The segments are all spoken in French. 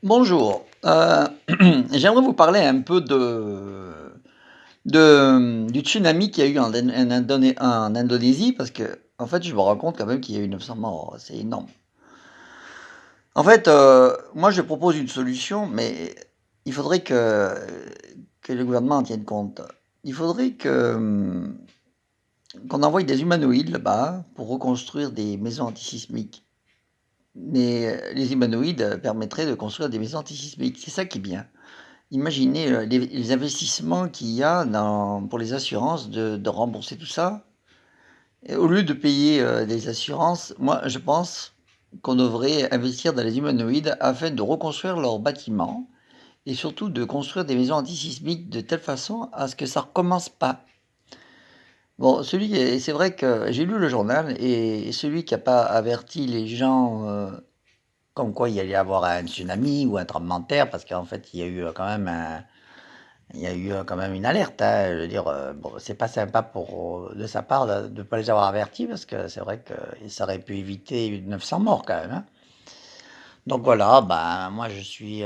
Bonjour, j'aimerais vous parler un peu du tsunami qu'il y a eu en Indonésie parce que en fait, je me rends compte quand même qu'il y a eu 900 morts, c'est énorme. En fait, moi je propose une solution, mais il faudrait que le gouvernement en tienne compte. Il faudrait qu'on envoie des humanoïdes là-bas pour reconstruire des maisons antisismiques. Mais les humanoïdes permettraient de construire des maisons antisismiques, c'est ça qui est bien. Imaginez les investissements qu'il y a pour les assurances de rembourser tout ça. Et au lieu de payer des assurances, moi je pense qu'on devrait investir dans les humanoïdes afin de reconstruire leurs bâtiments et surtout de construire des maisons antisismiques de telle façon à ce que ça ne recommence pas. Bon, c'est vrai que j'ai lu le journal et celui qui n'a pas averti les gens comme quoi il y allait y avoir un tsunami ou un tremblement de terre, parce qu'en fait il y a eu quand même quand même une alerte, hein. Je veux dire, bon, c'est pas sympa de sa part de ne pas les avoir avertis, parce que c'est vrai que ça aurait pu éviter 900 morts quand même, hein. Donc voilà, ben, moi je suis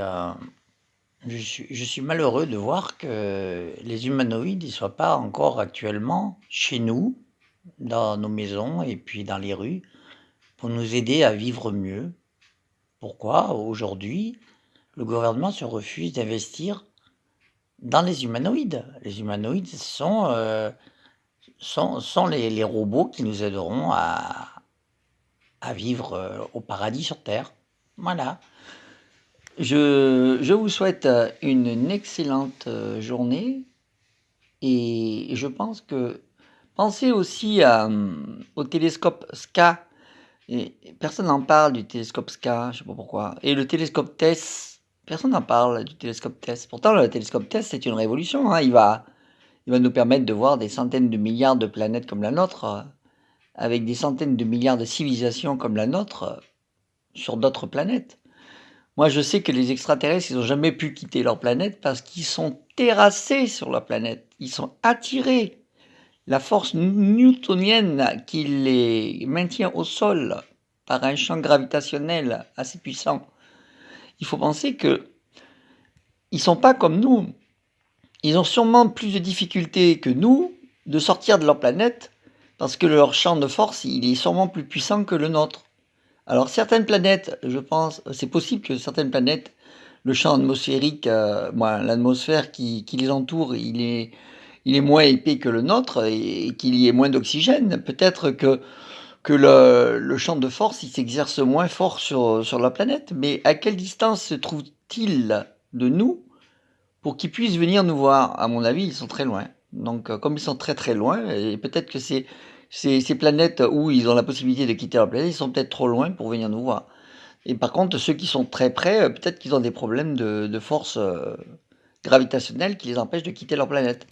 malheureux de voir que les humanoïdes ne soient pas encore actuellement chez nous, dans nos maisons et puis dans les rues, pour nous aider à vivre mieux. Pourquoi aujourd'hui le gouvernement se refuse d'investir dans les humanoïdes? Les humanoïdes sont les robots qui nous aideront à vivre au paradis sur Terre. Voilà. Je vous souhaite une excellente journée et je pense que pensez aussi au télescope SCA. Et personne n'en parle du télescope SCA, je sais pas pourquoi. Et le télescope TESS, personne n'en parle du télescope TESS. Pourtant, le télescope TESS, c'est une révolution, hein. Il va nous permettre de voir des centaines de milliards de planètes comme la nôtre, avec des centaines de milliards de civilisations comme la nôtre, sur d'autres planètes. Moi, je sais que les extraterrestres, ils n'ont jamais pu quitter leur planète parce qu'ils sont terrassés sur leur planète. Ils sont attirés. La force newtonienne qui les maintient au sol par un champ gravitationnel assez puissant. Il faut penser que ils sont pas comme nous. Ils ont sûrement plus de difficultés que nous de sortir de leur planète parce que leur champ de force, il est sûrement plus puissant que le nôtre. Alors certaines planètes, je pense, c'est possible que certaines planètes, le champ atmosphérique, l'atmosphère qui les entoure, il est moins épais que le nôtre et qu'il y ait moins d'oxygène. Peut-être que le champ de force, il s'exerce moins fort sur la planète. Mais à quelle distance se trouve-t-il de nous pour qu'ils puissent venir nous voir? À mon avis, ils sont très loin. Donc, comme ils sont très très loin, et peut-être que ces planètes où ils ont la possibilité de quitter leur planète, ils sont peut-être trop loin pour venir nous voir. Et par contre, ceux qui sont très près, peut-être qu'ils ont des problèmes de force gravitationnelle qui les empêchent de quitter leur planète.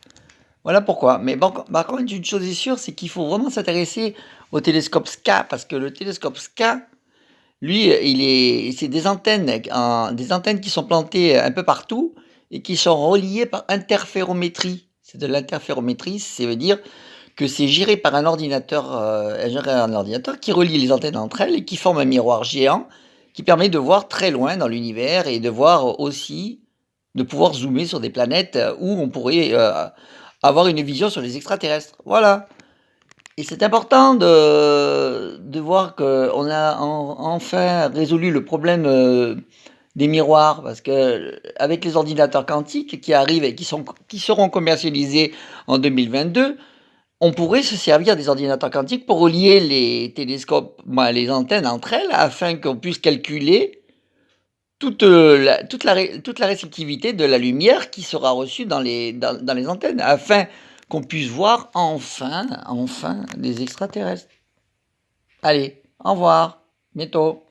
Voilà pourquoi. Mais bon, par contre, une chose est sûre, c'est qu'il faut vraiment s'intéresser au télescope SCA, parce que le télescope SCA, lui, c'est des antennes qui sont plantées un peu partout et qui sont reliées par interférométrie. C'est de l'interférométrie, ça veut dire que c'est géré par un ordinateur qui relie les antennes entre elles et qui forme un miroir géant qui permet de voir très loin dans l'univers et de voir aussi, de pouvoir zoomer sur des planètes où on pourrait avoir une vision sur les extraterrestres. Voilà. Et c'est important de voir qu'on a enfin résolu le problème des miroirs, parce que avec les ordinateurs quantiques qui arrivent et qui seront commercialisés en 2022, on pourrait se servir des ordinateurs quantiques pour relier les télescopes, les antennes entre elles, afin qu'on puisse calculer toute la réceptivité de la lumière qui sera reçue dans les antennes, afin qu'on puisse voir enfin des extraterrestres. Allez, au revoir, bientôt.